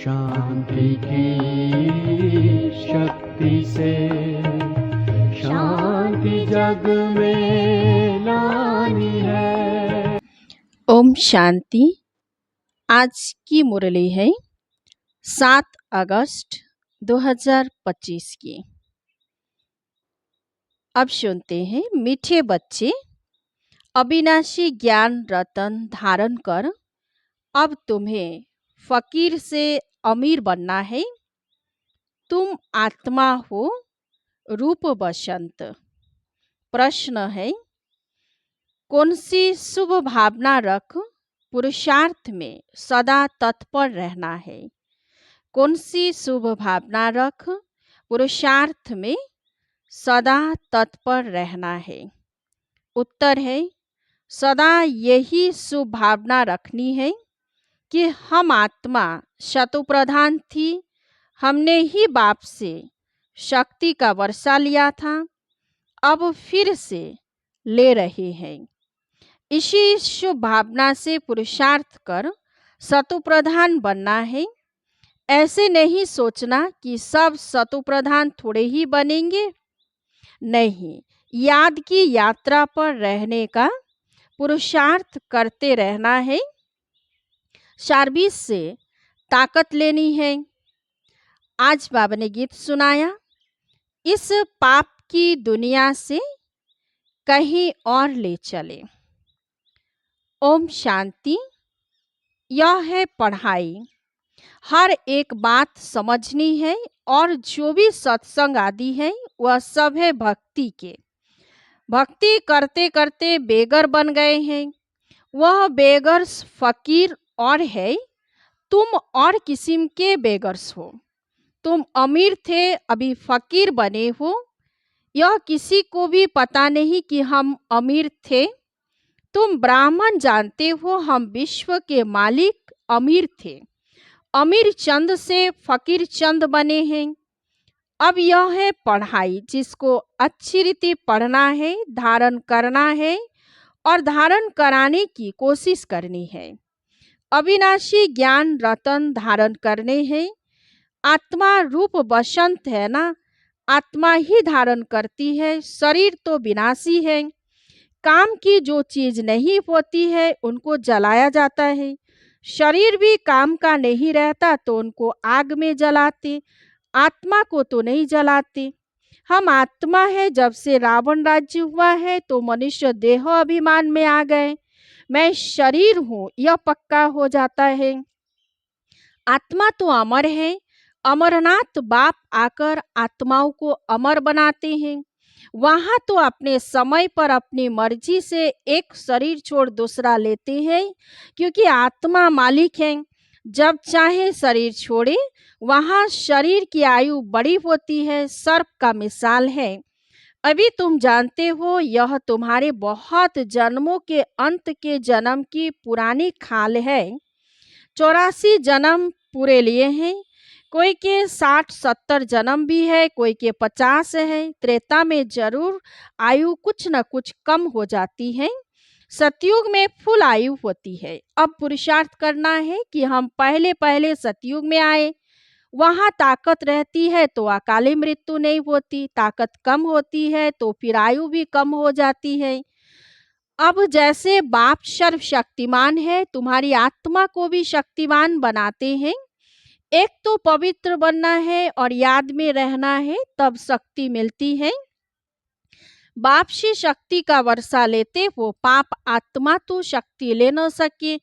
शांति की शक्ति से शांति जग में लानी है। ओम शांति। आज की मुरली है 7 अगस्त 2025 की। अब सुनते हैं, मीठे बच्चे, अविनाशी ज्ञान रतन धारण कर, अब तुम्हें फकीर से अमीर बनना है। तुम आत्मा हो, रूप बसंत। प्रश्न है, कौन सी शुभ भावना रख पुरुषार्थ में सदा तत्पर रहना है? कौन सी शुभ भावना रख पुरुषार्थ में सदा तत्पर रहना है? उत्तर है, सदा यही शुभ भावना रखनी है कि हम आत्मा शतुप्रधान थी, हमने ही बाप से शक्ति का वर्षा लिया था, अब फिर से ले रहे हैं। इसी शुभ भावना से पुरुषार्थ कर शतुप्रधान बनना है। ऐसे नहीं सोचना कि सब शतुप्रधान थोड़े ही बनेंगे। नहीं, याद की यात्रा पर रहने का पुरुषार्थ करते रहना है। सर्विस से ताकत लेनी है। आज बाबा ने गीत सुनाया, इस पाप की दुनिया से कहीं और ले चले। ओम शांति। यह है पढ़ाई। हर एक बात समझनी है और जो भी सत्संग आदि है वह सब है भक्ति के। भक्ति करते करते बेगर बन गए हैं। वह बेगर्स फकीर और है, तुम और किस्म के बेगर्स हो। तुम अमीर थे, अभी फकीर बने हो। यह किसी को भी पता नहीं कि हम अमीर थे। तुम ब्राह्मण जानते हो, हम विश्व के मालिक अमीर थे। अमीर चंद से फकीर चंद बने हैं। अब यह है पढ़ाई, जिसको अच्छी रीति पढ़ना है, धारण करना है और धारण कराने की कोशिश करनी है। अविनाशी ज्ञान रतन धारण करने हैं। आत्मा रूप बसंत है ना, आत्मा ही धारण करती है। शरीर तो विनाशी है। काम की जो चीज नहीं होती है उनको जलाया जाता है। शरीर भी काम का नहीं रहता तो उनको आग में जलाते। आत्मा को तो नहीं जलाते। हम आत्मा है। जब से रावण राज्य हुआ है तो मनुष्य देह अभिमान में आ गए। मैं शरीर हूँ यह पक्का हो जाता है। आत्मा तो अमर है। अमरनाथ बाप आकर आत्माओं को अमर बनाते हैं। वहां तो अपने समय पर अपनी मर्जी से एक शरीर छोड़ दूसरा लेते हैं, क्योंकि आत्मा मालिक है। जब चाहे शरीर छोड़े। वहां शरीर की आयु बड़ी होती है, सर्प का मिसाल है। अभी तुम जानते हो, यह तुम्हारे बहुत जन्मों के अंत के जन्म की पुरानी खाल है। 84 जन्म पूरे लिए हैं। कोई के 60-70 जन्म भी है, कोई के 50 है। त्रेता में जरूर आयु कुछ न कुछ कम हो जाती है। सतयुग में फुल आयु होती है। अब पुरुषार्थ करना है कि हम पहले पहले सतयुग में आए। वहां ताकत रहती है तो अकाली मृत्यु नहीं होती। ताकत कम होती है तो फिर आयु भी कम हो जाती है। अब जैसे बाप सर्वशक्तिमान है, तुम्हारी आत्मा को भी शक्तिमान बनाते हैं। एक तो पवित्र बनना है और याद में रहना है, तब शक्ति मिलती है। बाप से शक्ति का वर्षा लेते हो, पाप आत्मा तो शक्ति ले न सके।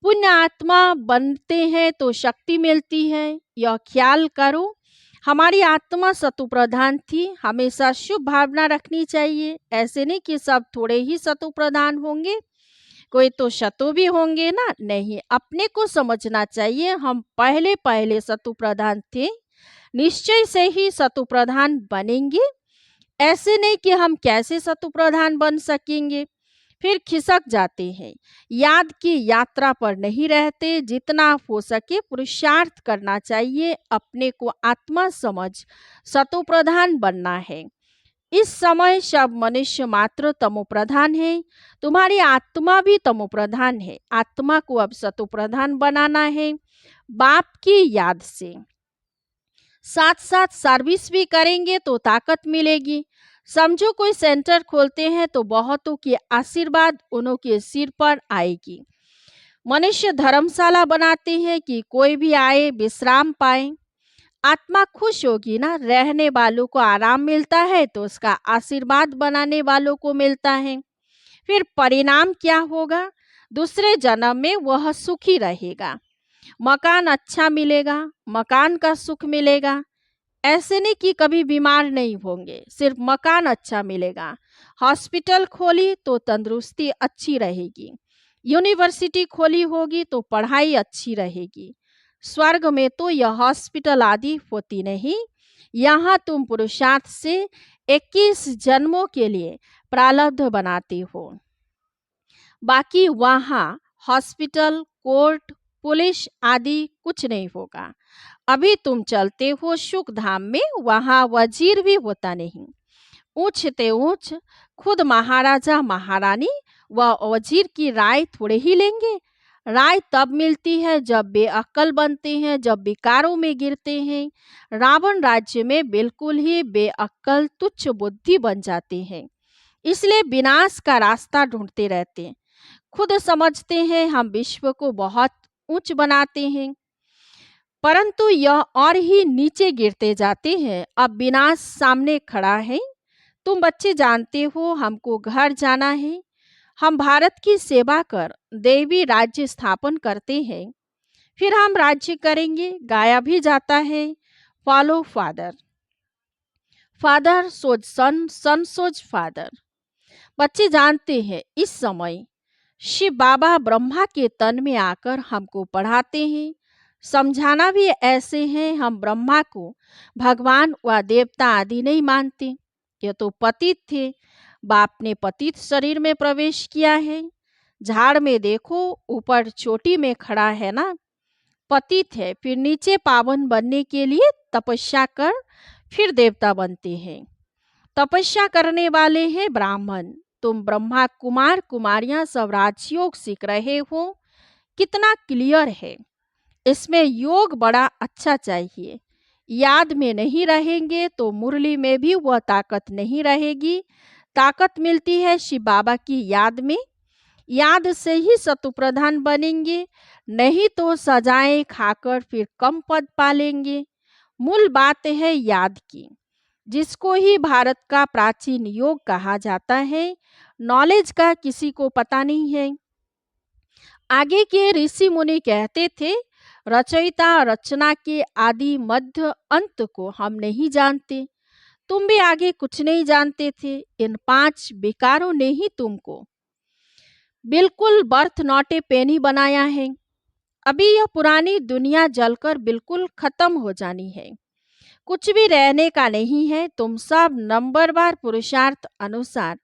पुण्य आत्मा बनते हैं तो शक्ति मिलती है। यह ख्याल करो, हमारी आत्मा शत्रु प्रधान थी। हमेशा शुभ भावना रखनी चाहिए। ऐसे नहीं कि सब थोड़े ही शत्रु प्रधान होंगे, कोई तो शत्रु भी होंगे ना। नहीं, अपने को समझना चाहिए, हम पहले पहले शत्रु प्रधान थे, निश्चय से ही शत्रु प्रधान बनेंगे। ऐसे नहीं कि हम कैसे शत्रु प्रधान बन सकेंगे, फिर खिसक जाते हैं। याद की यात्रा पर नहीं रहते। जितना हो सके पुरुषार्थ करना चाहिए। अपने को आत्मा समझ शत्रु प्रधान बनना है। इस समय सब मनुष्य मात्र तमो प्रधान है। तुम्हारी आत्मा भी तमो प्रधान है। आत्मा को अब सतो प्रधान बनाना है। बाप की याद से। साथ साथ सर्विस भी करेंगे तो ताकत मिलेगी। समझो कोई सेंटर खोलते हैं तो बहुतों की आशीर्वाद उन्हों के सिर पर आएगी। मनुष्य धर्मशाला बनाते हैं कि कोई भी आए विश्राम पाए। आत्मा खुश होगी ना, रहने वालों को आराम मिलता है तो उसका आशीर्वाद बनाने वालों को मिलता है। फिर परिणाम क्या होगा? दूसरे जन्म में वह सुखी रहेगा, मकान अच्छा मिलेगा, मकान का सुख मिलेगा। ऐसे नहीं कि कभी बीमार नहीं होंगे, सिर्फ मकान अच्छा मिलेगा। हॉस्पिटल खोली तो तंदुरुस्ती अच्छी रहेगी, यूनिवर्सिटी खोली होगी तो पढ़ाई अच्छी रहेगी। स्वर्ग में तो यह हॉस्पिटल आदि होती नहीं। यहाँ तुम पुरुषार्थ से 21 जन्मों के लिए प्रारब्ध बनाते हो। बाकी वहाँ हॉस्पिटल, कोर्ट, पुलिस आदि कुछ नहीं होगा। अभी तुम चलते हो सुख धाम में, वहाँ वजीर भी होता नहीं। ऊंच ते ऊंच खुद महाराजा महारानी व वजीर की राय थोड़े ही लेंगे। राय तब मिलती है जब बेअक्ल बनते हैं, जब विकारों में गिरते हैं। रावण राज्य में बिल्कुल ही बेअक्ल तुच्छ बुद्धि बन जाते हैं, इसलिए विनाश का रास्ता ढूंढते रहते हैं। खुद समझते हैं हम विश्व को बहुत ऊंच बनाते हैं, परंतु यह और ही नीचे गिरते जाते हैं। अब विनाश सामने खड़ा है। तुम बच्चे जानते हो हमको घर जाना है। हम भारत की सेवा कर देवी राज्य स्थापन करते हैं, फिर हम राज्य करेंगे। गाया भी जाता है, फॉलो फादर, फादर सोज सन, सन सोज फादर। बच्चे जानते हैं इस समय शिव बाबा ब्रह्मा के तन में आकर हमको पढ़ाते हैं। समझाना भी ऐसे हैं, हम ब्रह्मा को भगवान व देवता आदि नहीं मानते। ये तो पतित थे, बाप ने पतित शरीर में प्रवेश किया है। झाड़ में देखो, ऊपर चोटी में खड़ा है ना, पतित है, फिर नीचे पावन बनने के लिए तपस्या कर फिर देवता बनते हैं। तपस्या करने वाले हैं ब्राह्मण। तुम ब्रह्मा कुमार कुमारियां सब राजयोग सीख रहे हो। कितना क्लियर है, इसमें योग बड़ा अच्छा चाहिए। याद में नहीं रहेंगे तो मुरली में भी वह ताकत नहीं रहेगी। ताकत मिलती है शिव बाबा की याद में। याद से ही शत्रु प्रधान बनेंगे, नहीं तो सजाएं खाकर फिर कम पद पालेंगे। मूल बात है याद की, जिसको ही भारत का प्राचीन योग कहा जाता है। नॉलेज का किसी को पता नहीं है। आगे के ऋषि मुनि कहते थे, रचयिता रचना के आदि मध्य अंत को हम नहीं जानते। तुम भी आगे कुछ नहीं जानते थे। इन 5 विकारों ने ही तुमको बिल्कुल बर्थ नॉट ए पेनी बनाया है। अभी यह पुरानी दुनिया जलकर बिल्कुल खत्म हो जानी है, कुछ भी रहने का नहीं है। तुम सब नंबरवार पुरुषार्थ अनुसार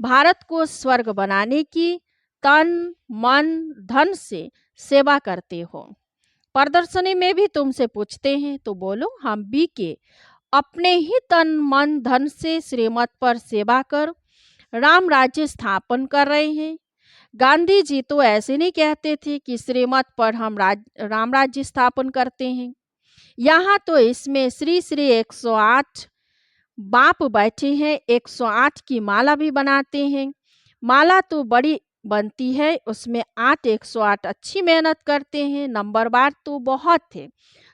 भारत को स्वर्ग बनाने की तन मन धन से सेवा करते हो। प्रदर्शनी में भी तुमसे पूछते हैं तो बोलो, हम भी के अपने ही तन मन धन से श्रीमत पर सेवा कर राम राज्य स्थापन कर रहे हैं। गांधी जी तो ऐसे नहीं कहते थे कि श्रीमत पर हम राम राज्य स्थापन करते हैं। यहाँ तो इसमें श्री श्री 108 बाप बैठे हैं, 108 की माला भी बनाते हैं। माला तो बड़ी बनती है, उसमें 8 108 अच्छी मेहनत करते हैं। नंबरवार तो बहुत थे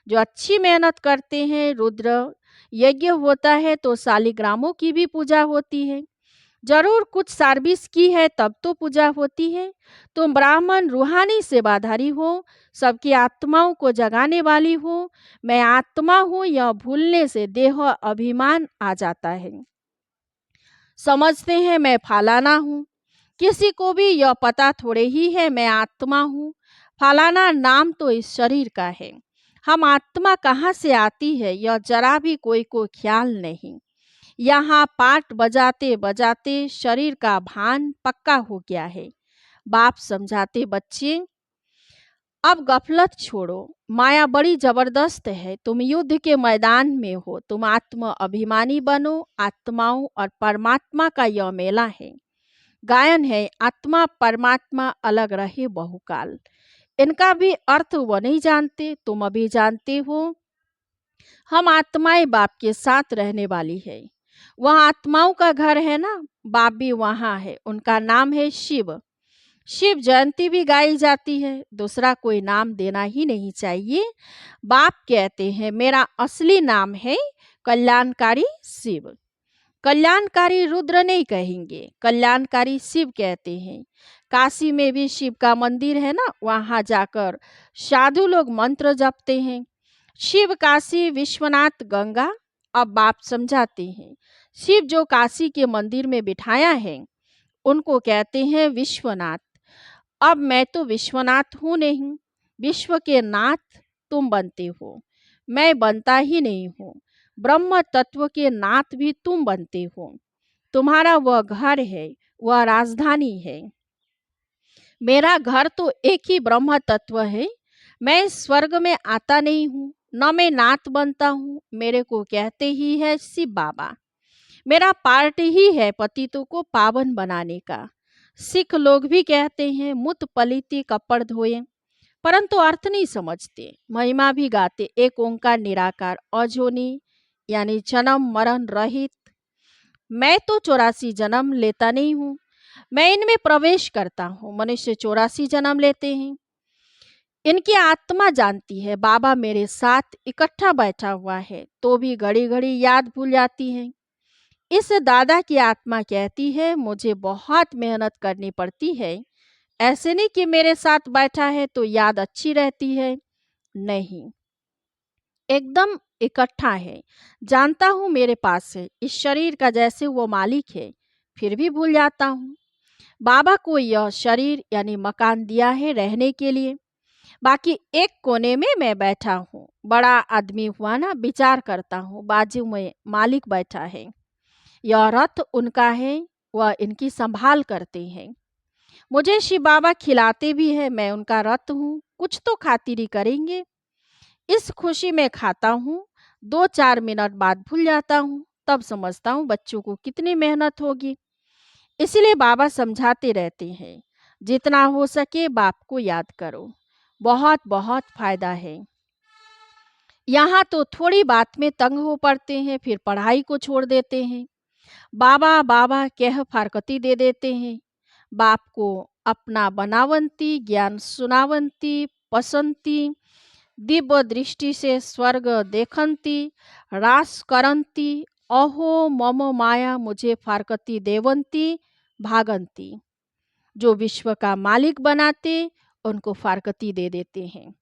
जो अच्छी मेहनत करते हैं। रुद्र यज्ञ होता है तो शालिग्रामों की भी पूजा होती है। जरूर कुछ सर्विस की है तब तो पूजा होती है। तुम ब्राह्मण रूहानी सेवाधारी हो, सबकी आत्माओं को जगाने वाली हो। मैं आत्मा हूँ यह भूलने से देह अभिमान आ जाता है। समझते हैं मैं फलाना हूँ, किसी को भी यह पता थोड़े ही है मैं आत्मा हूँ। फलाना नाम तो इस शरीर का है, हम आत्मा कहाँ से आती है यह जरा भी कोई को ख्याल नहीं। यहाँ पाठ बजाते बजाते शरीर का भान पक्का हो गया है। बाप समझाते, बच्चे अब गफलत छोड़ो, माया बड़ी जबरदस्त है। तुम युद्ध के मैदान में हो, तुम आत्म अभिमानी बनो। आत्माओं और परमात्मा का यह मेला है। गायन है, आत्मा परमात्मा अलग रहे बहुकाल। इनका भी अर्थ वो नहीं जानते, तुम अभी जानते हो। हम आत्माएं बाप के साथ रहने वाली है। वह आत्माओं का घर है ना, बाप भी वहाँ है। उनका नाम है शिव। शिव जयंती भी गाई जाती है, दूसरा कोई नाम देना ही नहीं चाहिए। बाप कहते हैं मेरा असली नाम है कल्याणकारी शिव। कल्याणकारी रुद्र नहीं कहेंगे, कल्याणकारी शिव कहते हैं। काशी में भी शिव का मंदिर है ना, वहां जाकर साधु लोग मंत्र जपते हैं। शिव काशी विश्वनाथ गंगा। अब बाप समझाते हैं, शिव जो काशी के मंदिर में बिठाया है उनको कहते हैं विश्वनाथ। अब मैं तो विश्वनाथ हूँ नहीं, विश्व के नाथ तुम बनते हो, मैं बनता ही नहीं हूँ। ब्रह्म तत्व के नाथ भी तुम बनते हो। तुम्हारा वह घर है, वह राजधानी है। मेरा घर तो एक ही ब्रह्म तत्व है। मैं स्वर्ग में आता नहीं हूँ, न मैं नाथ बनता हूँ। मेरे को कहते ही है शिव बाबा। मेरा पार्ट ही है पतितों को पावन बनाने का। सिख लोग भी कहते हैं मुत पलीती कपड़ धोए, परंतु अर्थ नहीं समझते। महिमा भी गाते एक ओंकार निराकार अजोनी, यानी जन्म मरण रहित। मैं तो 84 जन्म लेता नहीं हूँ, मैं इनमें प्रवेश करता हूँ। मनुष्य 84 जन्म लेते हैं। इनकी आत्मा जानती है बाबा मेरे साथ इकट्ठा बैठा हुआ है, तो भी घड़ी घड़ी याद भूल जाती है। इस दादा की आत्मा कहती है मुझे बहुत मेहनत करनी पड़ती है। ऐसे नहीं कि मेरे साथ बैठा है तो याद अच्छी रहती है, नहीं, एकदम इकट्ठा है। जानता हूँ मेरे पास है, इस शरीर का जैसे वो मालिक है, फिर भी भूल जाता हूँ। बाबा को यह शरीर यानी मकान दिया है रहने के लिए, बाकी एक कोने में मैं बैठा हूँ। बड़ा आदमी हुआ ना, विचार करता हूँ बाजू में मालिक बैठा है। यह रथ उनका है, वह इनकी संभाल करते हैं। मुझे शिव बाबा खिलाते भी है, मैं उनका रथ हूँ, कुछ तो खातिरी करेंगे। इस खुशी में खाता हूँ, 2-4 मिनट बाद भूल जाता हूँ, तब समझता हूँ बच्चों को कितनी मेहनत होगी। इसलिए बाबा समझाते रहते हैं जितना हो सके बाप को याद करो, बहुत बहुत फायदा है। यहाँ तो थोड़ी बात में तंग हो पड़ते हैं, फिर पढ़ाई को छोड़ देते हैं। बाबा बाबा कह फारकती दे देते हैं। बाप को अपना बनावंती, ज्ञान सुनावंती, पसंती, दिव्य दृष्टि से स्वर्ग देखंती, रास करंती, अहो मम माया मुझे फारकती देवंती, भागंती। जो विश्व का मालिक बनाते उनको फारकती दे देते हैं।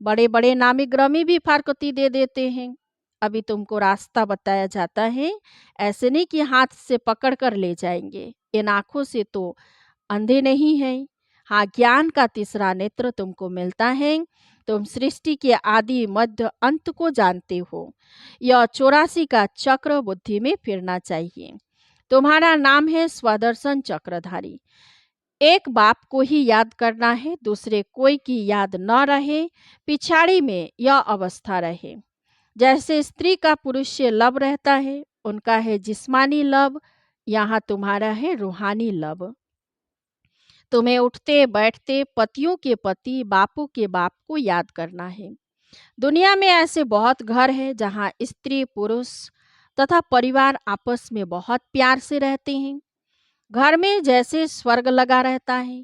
बड़े बड़े नामी ग्रामी भी फारकती दे देते हैं। अभी तुमको रास्ता बताया जाता है, ऐसे नहीं कि हाथ से पकड़ कर ले जाएंगे। इन आंखों से तो अंधे नहीं है। हाँ, ज्ञान का तीसरा नेत्र तुमको मिलता है। तुम सृष्टि के आदि मध्य अंत को जानते हो। यह 84 का चक्र बुद्धि में फिरना चाहिए। तुम्हारा नाम है स्वदर्शन चक्रधारी। एक बाप को ही याद करना है, दूसरे कोई की याद न रहे, पिछाड़ी में यह अवस्था रहे। जैसे स्त्री का पुरुष से लव रहता है, उनका है जिस्मानी लव, यहाँ तुम्हारा है रूहानी लव। तुम्हें उठते बैठते पतियों के पति बापों के बाप को याद करना है। दुनिया में ऐसे बहुत घर हैं जहाँ स्त्री पुरुष तथा परिवार आपस में बहुत प्यार से रहते हैं। घर में जैसे स्वर्ग लगा रहता है।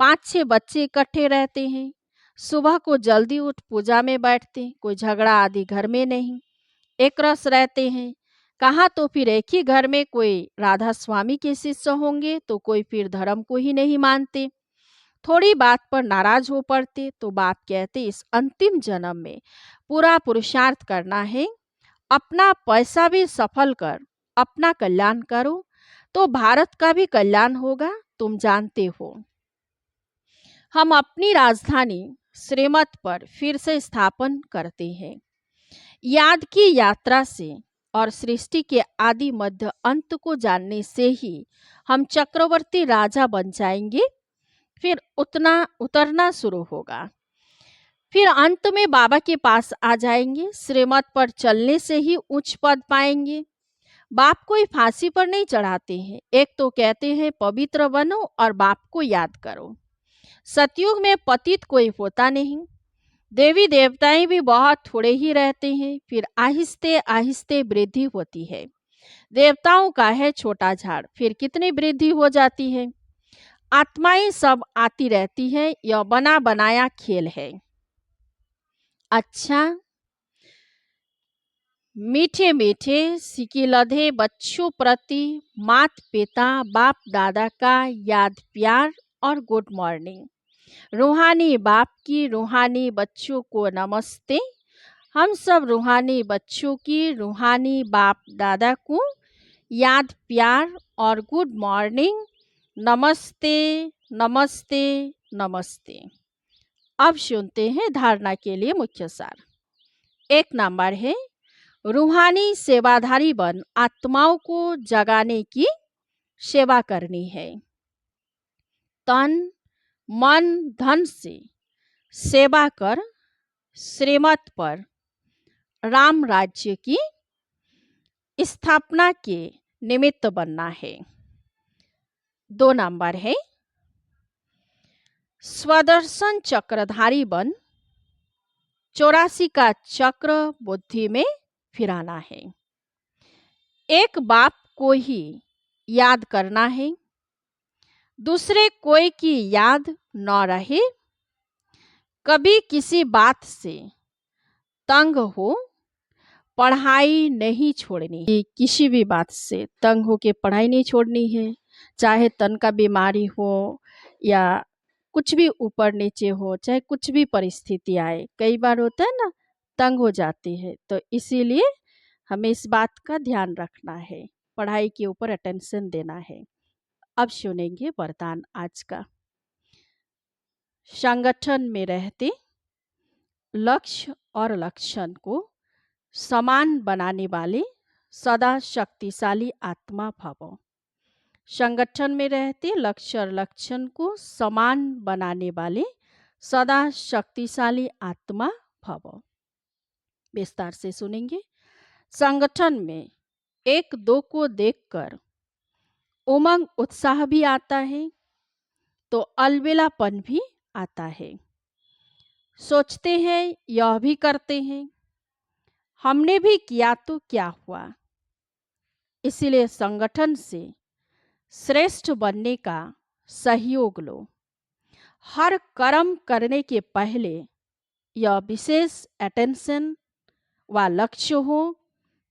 5-6 बच्चे इकट्ठे रहते हैं। सुबह को जल्दी उठ पूजा में बैठते, कोई झगड़ा आदि घर में नहीं, एक रस रहते हैं। कहाँ तो फिर एक ही घर में कोई राधा स्वामी के शिष्य होंगे तो कोई फिर धर्म को ही नहीं मानते। थोड़ी बात पर नाराज हो पड़ते तो बाप कहते इस अंतिम जन्म में पूरा पुरुषार्थ करना है, अपना पैसा भी सफल कर, अपना कल्याण करो तो भारत का भी कल्याण होगा। तुम जानते हो हम अपनी राजधानी श्रीमत पर फिर से स्थापन करते हैं। याद की यात्रा से और सृष्टि के आदि मध्य अंत को जानने से ही हम चक्रवर्ती राजा बन जाएंगे। फिर उतरना शुरू होगा। फिर अंत में बाबा के पास आ जाएंगे। श्रीमत पर चलने से ही उच्च पद पाएंगे। बाप कोई फांसी पर नहीं चढ़ाते हैं, एक तो कहते हैं पवित्र बनो और बाप को याद करो। सतयुग में पतित कोई होता नहीं। देवी देवताएं भी बहुत थोड़े ही रहते हैं, फिर आहिस्ते आहिस्ते वृद्धि होती है। देवताओं का है छोटा झाड़, फिर कितनी वृद्धि हो जाती है। आत्माएं सब आती रहती है, यह बना बनाया खेल है। अच्छा, मीठे मीठे सिकिलधे बच्चों प्रति मात पिता बाप दादा का याद प्यार और गुड मॉर्निंग। रूहानी बाप की रूहानी बच्चों को नमस्ते। हम सब रूहानी बच्चों की रूहानी बाप दादा को याद प्यार और गुड मॉर्निंग। नमस्ते नमस्ते नमस्ते। अब सुनते हैं धारणा के लिए मुख्य सार। एक नंबर है, रूहानी सेवाधारी बन आत्माओं को जगाने की सेवा करनी है। तन मन धन से सेवा कर श्रीमत पर राम राज्य की स्थापना के निमित्त बनना है। 2 नंबर है, स्वदर्शन चक्रधारी बन 84 का चक्र बुद्धि में फिराना है। एक बाप को ही याद करना है, दूसरे कोई की याद न रहे। कभी किसी बात से तंग हो पढ़ाई नहीं छोड़नी। किसी भी बात से तंग हो के पढ़ाई नहीं छोड़नी है, चाहे तन का बीमारी हो या कुछ भी ऊपर नीचे हो, चाहे कुछ भी परिस्थिति आए। कई बार होता है ना, तंग हो जाती है, तो इसीलिए हमें इस बात का ध्यान रखना है, पढ़ाई के ऊपर अटेंशन देना है। अब सुनेंगे वरदान आज का। संगठन में रहते लक्ष्य और लक्षण को समान बनाने वाले सदा शक्तिशाली आत्मा भव। संगठन में रहते लक्ष्य और लक्षण को समान बनाने वाले सदा शक्तिशाली आत्मा भव। विस्तार से सुनेंगे। संगठन में एक दो को देखकर उमंग उत्साह भी आता है, तो अलबेलापन भी आता है। सोचते हैं, यह भी करते हैं, हमने भी किया तो क्या हुआ। इसीलिए संगठन से श्रेष्ठ बनने का सहयोग लो। हर कर्म करने के पहले यह विशेष अटेंशन व लक्ष्य हो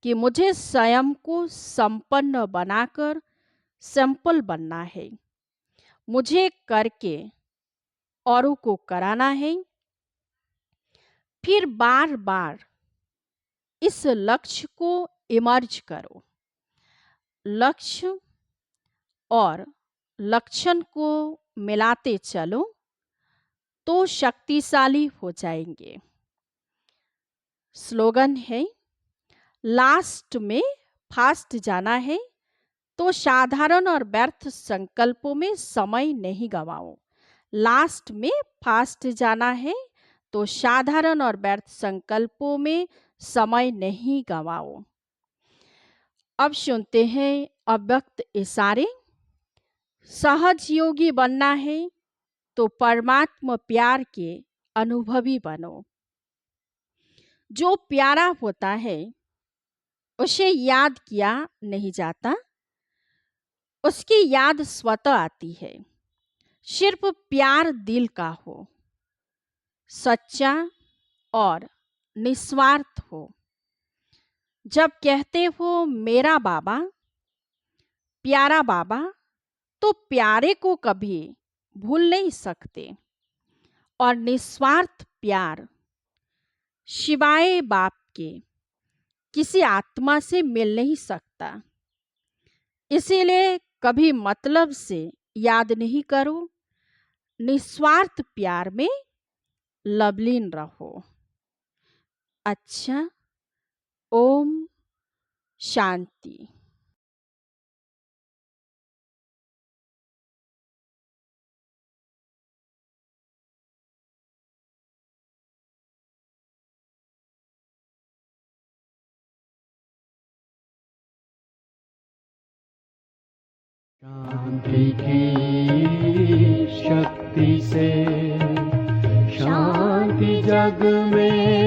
कि मुझे स्वयं को संपन्न बनाकर सैंपल बनना है, मुझे करके औरों को कराना है। फिर बार बार इस लक्ष्य को इमर्ज करो। लक्ष्य और लक्षण को मिलाते चलो तो शक्तिशाली हो जाएंगे। स्लोगन है, लास्ट में फास्ट जाना है तो साधारण और व्यर्थ संकल्पों में समय नहीं गवाओ। लास्ट में फास्ट जाना है तो साधारण और व्यर्थ संकल्पों में समय नहीं गवाओ। अब सुनते हैं अव्यक्त इशारे। सहज योगी बनना है तो परमात्मा प्यार के अनुभवी बनो। जो प्यारा होता है उसे याद किया नहीं जाता, उसकी याद स्वतः आती है। सिर्फ प्यार दिल का हो, सच्चा और निस्वार्थ हो। जब कहते हो मेरा बाबा, प्यारा बाबा, तो प्यारे को कभी भूल नहीं सकते। और निस्वार्थ प्यार शिवाय बाप के किसी आत्मा से मिल नहीं सकता। इसीलिए कभी मतलब से याद नहीं करो, निस्वार्थ प्यार में लवलीन रहो। अच्छा, ओम शांति। शांति की शक्ति शांति से शांति जग में